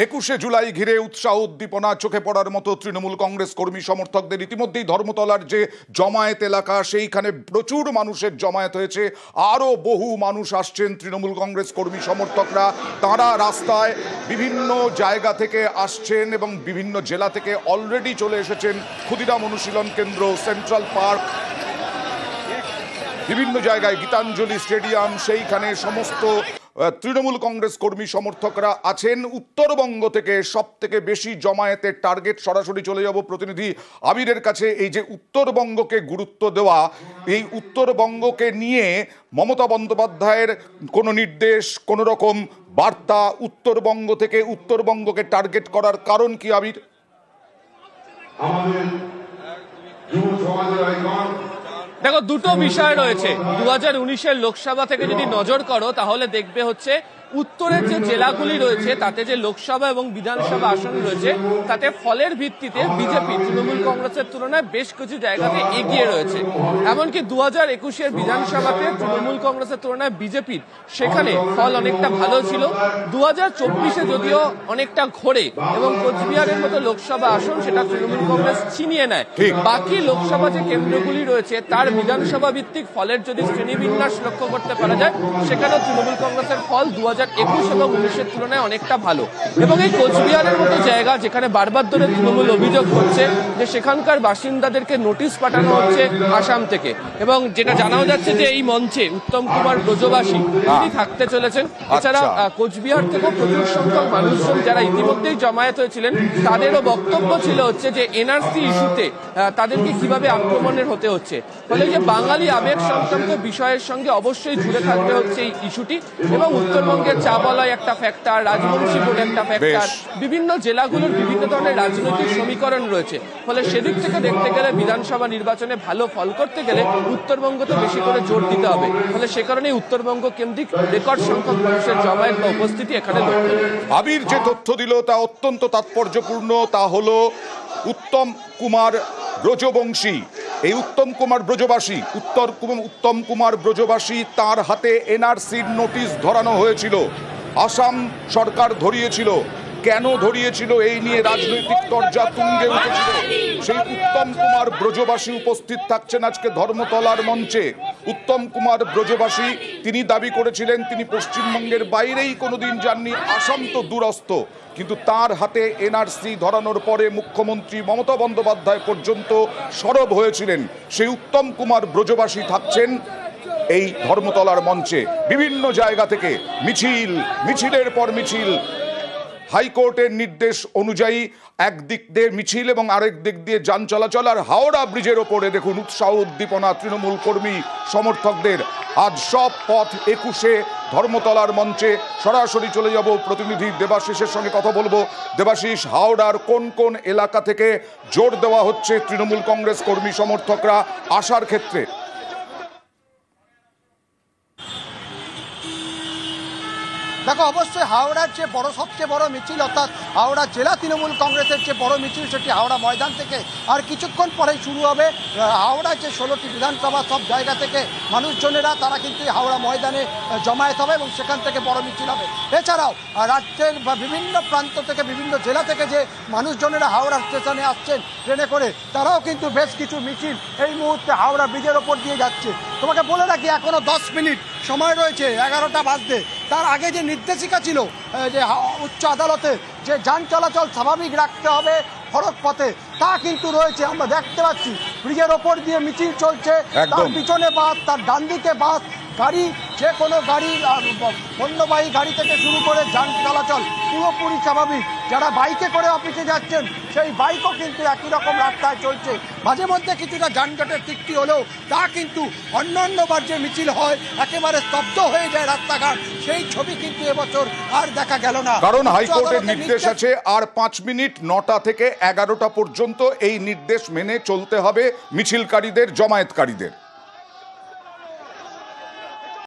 21শে জুলাই ঘিরে উৎসাহ উদ্দীপনা চোখে পড়ার মতো তৃণমূল কংগ্রেস কর্মী সমর্থকদের ইতিমধ্যেই ধর্মতলার যে জমায়েত এলাকা সেইখানে প্রচুর মানুষের জমায়েত হয়েছে। আরও বহু মানুষ আসছেন তৃণমূল কংগ্রেস কর্মী সমর্থকরা, তারা রাস্তায় বিভিন্ন জায়গা থেকে আসছেন এবং বিভিন্ন জেলা থেকে অলরেডি চলে এসেছেন। ক্ষুদিরাম অনুশীলন কেন্দ্র, সেন্ট্রাল পার্ক, বিভিন্ন জায়গায় গীতাঞ্জলি স্টেডিয়াম, সেইখানে সমস্ত তৃণমূল কংগ্রেস কর্মী সমর্থকরা আছেন। উত্তরবঙ্গ থেকে সব থেকে বেশি জমায়েতের টার্গেট। সরাসরি চলে যাব প্রতিনিধি আবিরের কাছে। এই যে উত্তরবঙ্গকে গুরুত্ব দেওয়া, এই উত্তরবঙ্গকে নিয়ে মমতা বন্দ্যোপাধ্যায়ের কোনো নির্দেশ, কোনো রকম বার্তা উত্তরবঙ্গ থেকে উত্তরবঙ্গকে টার্গেট করার কারণ কি আবির? দেখো, দুটো বিষয় রয়েছে। 2019-এর লোকসভা থেকে যদি নজর করো তাহলে দেখবে হচ্ছে উত্তরের যে জেলাগুলি রয়েছে তাতে যে লোকসভা এবং বিধানসভা আসন রয়েছে তাতে ফলের ভিত্তিতে বিজেপি তৃণমূল কংগ্রেসের তুলনায় বেশ কিছু জায়গাতে এগিয়ে রয়েছে। এমনকি 2021-এর বিধানসভাতে তৃণমূল কংগ্রেসের তুলনায় বিজেপির সেখানে ফল অনেকটা ভালো ছিল। 2024-এ যদিও অনেকটা ঘোরে এবং কোচবিহারের মতো লোকসভা আসন সেটা তৃণমূল কংগ্রেস ছিনিয়ে নেয়। বাকি লোকসভা যে কেন্দ্রগুলি রয়েছে তার বিধানসভা ভিত্তিক ফলের যদি শ্রেণীবিন্যাস লক্ষ্য করতে পারা যায় সেখানেও তৃণমূল কংগ্রেসের ফল 2021 এবং 19-এর তুলনায় অনেকটা ভালো। এবং এই কোচবিহারের মতো জায়গা যেখানে বারবার ধরে তৃণমূল অভিযোগ করছে যে সেখানকার বাসিন্দাদেরকে নোটিশ পাঠানো হচ্ছে আসাম থেকে, এবং যেটা জানাও যাচ্ছে যে এই মঞ্চে উত্তম কুমার ব্রজবাসী তিনি থাকতে চলেছেন। এছাড়া কোচবিহার থেকেও প্রচুর সংখ্যক মানুষজন যারা ইতিমধ্যেই জমায়েত হয়েছিলেন তাদেরও বক্তব্য ছিল হচ্ছে যে এনআরসি ইস্যুতে তাদেরকে কিভাবে আক্রমণের হতে হচ্ছে। ফলে যে বাঙালি আবেগ সংক্রান্ত বিষয়ের সঙ্গে অবশ্যই জুড়ে থাকবে হচ্ছে এই ইস্যুটি। এবং উত্তরবঙ্গের চাবলয় একটা ফ্যাক্টর, রাজবংশী বোর্ড একটা ফ্যাক্টর, বিভিন্ন জেলাগুলোর বিভিন্ন ধরনের রাজনৈতিক সমীকরণ রয়েছে। ফলে সেদিক থেকে দেখতে গেলে বিধানসভা নির্বাচনে ভালো ফল করতে গেলে উত্তরবঙ্গতে বেশি করে জোর দিতে হবে। ফলে সে কারণেই উত্তরবঙ্গ কেন্দ্রিক রেকর্ড সংখ্যক মানুষের জমায়েত বা উপস্থিতি এখানে লক্ষ্য। আবির যে তথ্য দিল তা অত্যন্ত তাৎপর্যপূর্ণ। তা হলো উত্তম কুমার ব্রজবংশী, এই উত্তম কুমার ব্রজবাসী, উত্তম কুমার ব্রজবাসী, তার হাতে এনআরসির নোটিশ ধরানো হয়েছিল। আসাম সরকার ধরিয়েছিল। কেন ধরিয়েছিল এই নিয়ে রাজনৈতিক তরজা তুঙ্গে উঠেছিল। সেই উত্তম কুমার ব্রজবাসী উপস্থিত থাকছেন আজকে ধর্মতলার মঞ্চে। উত্তম কুমার ব্রজবাসী তিনি দাবি করেছিলেন তিনি পশ্চিমবঙ্গের বাইরেই কোনোদিন যাননি, আসাম তো দূরস্থ, কিন্তু তার হাতে এনআরসি ধরানোর পরে মুখ্যমন্ত্রী মমতা বন্দ্যোপাধ্যায় পর্যন্ত সরব হয়েছিলেন। সেই উত্তম কুমার ব্রজবাসী থাকছেন এই ধর্মতলার মঞ্চে। বিভিন্ন জায়গা থেকে মিছিলের পর মিছিল, হাইকোর্টের নির্দেশ অনুযায়ী একদিক দিয়ে মিছিল এবং আরেক দিক দিয়ে যান চলাচল। আর হাওড়া ব্রিজের ওপরে দেখুন উৎসাহ উদ্দীপনা তৃণমূল কর্মী সমর্থকদের। আজ সব পথ 21শে ধর্মতলার মঞ্চে। সরাসরি চলে যাব প্রতিনিধি দেবাশিসের সঙ্গে কথা বলবো। দেবাশিস, হাওড়ার কোন কোন এলাকা থেকে জোর দেওয়া হচ্ছে তৃণমূল কংগ্রেস কর্মী সমর্থকরা আসার ক্ষেত্রে? দেখো, অবশ্যই হাওড়ার যে সবচেয়ে বড় মিছিল, অর্থাৎ হাওড়া জেলা তৃণমূল কংগ্রেসের যে বড় মিছিল সেটি হাওড়া ময়দান থেকে আর কিছুক্ষণ পরেই শুরু হবে। হাওড়ার যে 16টি বিধানসভা সব জায়গা থেকে মানুষজনেরা তারা কিন্তু হাওড়া ময়দানে জমায়েত হবে এবং সেখান থেকে বড় মিছিল হবে। এছাড়াও রাজ্যের বা বিভিন্ন প্রান্ত থেকে, বিভিন্ন জেলা থেকে যে মানুষজনেরা হাওড়া স্টেশনে আসছেন ট্রেনে করে, তারাও কিন্তু বেশ কিছু মিছিল এই মুহূর্তে হাওড়া ব্রিজের ওপর দিয়ে যাচ্ছে। তোমাকে বলে রাখি এখনও 10 মিনিট সময় রয়েছে 11টা বাজতে। তার আগে যে নির্দেশিকা ছিল যে উচ্চ আদালতে যে যান চলাচল স্বাভাবিক রাখতে হবে সড়ক পথে, তা কিন্তু রয়েছে। আমরা দেখতে পাচ্ছি ব্রিজের ওপর দিয়ে মিছিল চলছে, তার পিছনে বাস, তার ডান দিকে বাস, গাড়ি, যে কোনো গাড়ি, পণ্যবাহী গাড়ি থেকে শুরু করে যান চলাচল পুরোপুরি স্বাভাবিক। যারা বাইকে করে অফিসে যাচ্ছেন সেই বাইকও কিন্তু একই রকম রাস্তায় চলছে। মাঝে মধ্যে কিছুটা যানজটের সৃষ্টি হলেও তা কিন্তু অন্যান্যবার যে মিছিল হয় একেবারে স্তব্ধ হয়ে যায় রাস্তাঘাট, সেই ছবি কিন্তু এবছর আর দেখা গেল না। কারণ হাইকোর্টের নির্দেশ আছে আর 5 মিনিট, 9টা থেকে 11টা পর্যন্ত এই নির্দেশ মেনে চলতে হবে মিছিলকারীদের, জমায়েতকারীদের।